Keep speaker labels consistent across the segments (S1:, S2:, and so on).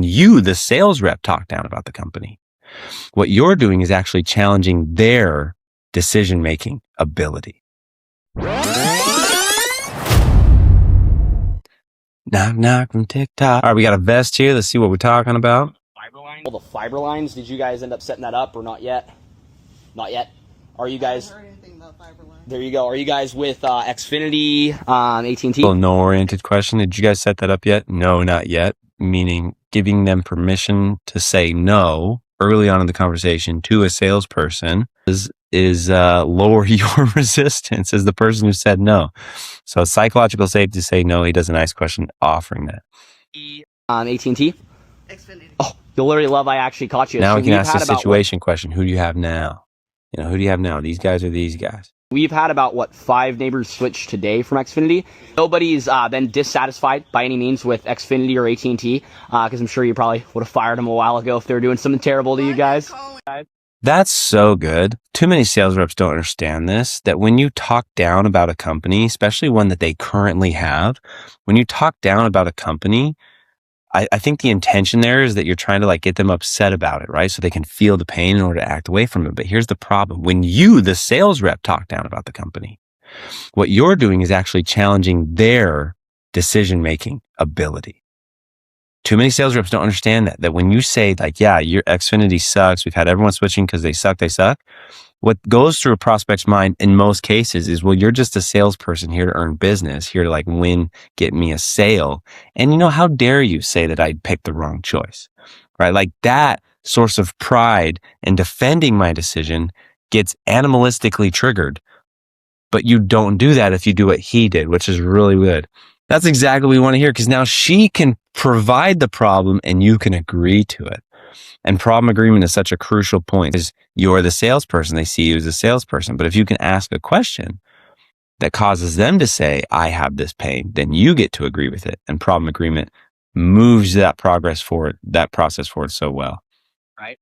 S1: You, the sales rep, talk down about the company. What you're doing is actually challenging their decision-making ability. Knock, knock from TikTok. All right, we got a vest here. Let's see what we're talking about.
S2: All the fiber lines, did you guys end up setting that up or not yet? Not yet. Are you guys? I haven't heard anything about fiber lines. There you go. Are you guys with Xfinity, AT&T?
S1: Well, no-oriented question. Did you guys set that up yet? No, not yet. Meaning giving them permission to say no early on in the conversation to a salesperson is lower your resistance as the person who said no. So psychological safety to say no. He does a nice question offering that.
S2: AT&T? Xfinity. Oh, you'll literally love I actually caught you.
S1: Now
S2: So
S1: we can ask the situation question. Who do you have now? Who do you have now? These guys or these guys?
S2: We've had about, 5 neighbors switch today from Xfinity. Nobody's been dissatisfied by any means with Xfinity or AT&T, because I'm sure you probably would have fired them a while ago if they were doing something terrible to you guys.
S1: That's so good. Too many sales reps don't understand this, that when you talk down about a company, especially one that they currently have, when you talk down about a company, I think the intention there is that you're trying to get them upset about it, right? So they can feel the pain in order to act away from it. But here's the problem. When you, the sales rep, talk down about the company, what you're doing is actually challenging their decision-making ability. Too many sales reps don't understand that when you say yeah, your Xfinity sucks. We've had everyone switching because they suck. What goes through a prospect's mind in most cases is, well, you're just a salesperson here to earn business, here to win, get me a sale. And how dare you say that I picked the wrong choice, right? That source of pride and defending my decision gets animalistically triggered. But you don't do that if you do what he did, which is really good. That's exactly what we want to hear, because now she can provide the problem and you can agree to it. And problem agreement is such a crucial point, because you're the salesperson. They see you as a salesperson. But if you can ask a question that causes them to say, I have this pain, then you get to agree with it. And problem agreement moves that process forward so well.
S2: Right.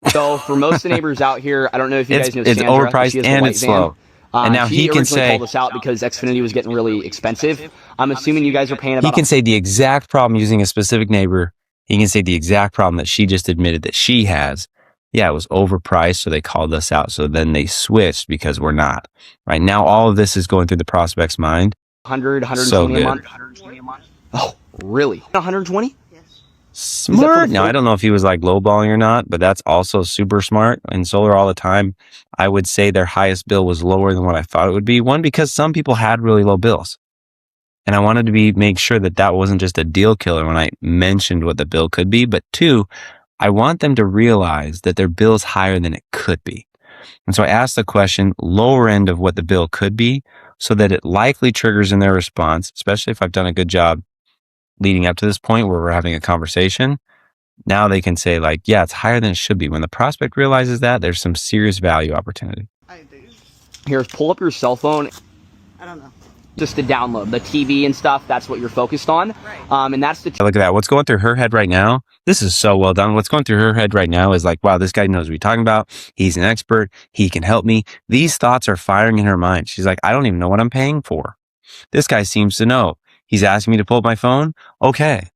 S2: So for most of the neighbors out here, I don't know if you guys know
S1: it's
S2: Sandra.
S1: Overpriced and it's slow. And now he can say,
S2: called us out because Xfinity was getting really expensive. I'm assuming you guys are paying about.
S1: He can say the exact problem using a specific neighbor. He can say the exact problem that she just admitted that she has. Yeah, it was overpriced, so they called us out. So then they switched because we're not. Right now, all of this is going through the prospect's mind.
S2: 120 a month. Oh, really? 120?
S1: Smart. Now, I don't know if he was lowballing or not, but that's also super smart. In solar all the time, I would say their highest bill was lower than what I thought it would be. One, because some people had really low bills. And I wanted to make sure that wasn't just a deal killer when I mentioned what the bill could be. But two, I want them to realize that their bill is higher than it could be. And so I asked the question, lower end of what the bill could be, so that it likely triggers in their response, especially if I've done a good job leading up to this point where we're having a conversation. Now they can say yeah, it's higher than it should be. When the prospect realizes that, there's some serious value opportunity.
S2: I do. Here, pull up your cell phone.
S3: I don't know.
S2: Just to download the TV and stuff. That's what you're focused on.
S3: Right.
S2: And that's the.
S1: Look at that. What's going through her head right now? This is so well done. What's going through her head right now is wow, this guy knows what he's talking about. He's an expert. He can help me. These thoughts are firing in her mind. She's I don't even know what I'm paying for. This guy seems to know. He's asking me to pull up my phone. Okay.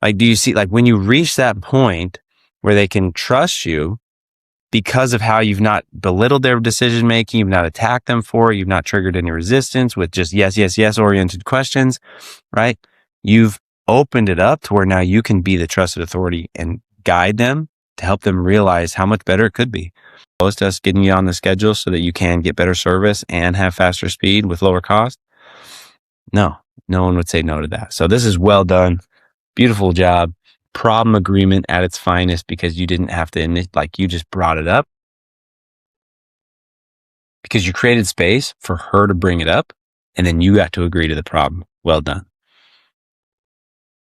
S1: Do you see, when you reach that point where they can trust you because of how you've not belittled their decision making, you've not attacked them for it, you've not triggered any resistance with just yes oriented questions, right? You've opened it up to where now you can be the trusted authority and guide them to help them realize how much better it could be. Opposed to us getting you on the schedule so that you can get better service and have faster speed with lower cost. No one would say no to that. So this is well done. Beautiful job. Problem agreement at its finest, because you didn't have to, you just brought it up. Because you created space for her to bring it up, and then you got to agree to the problem. Well done.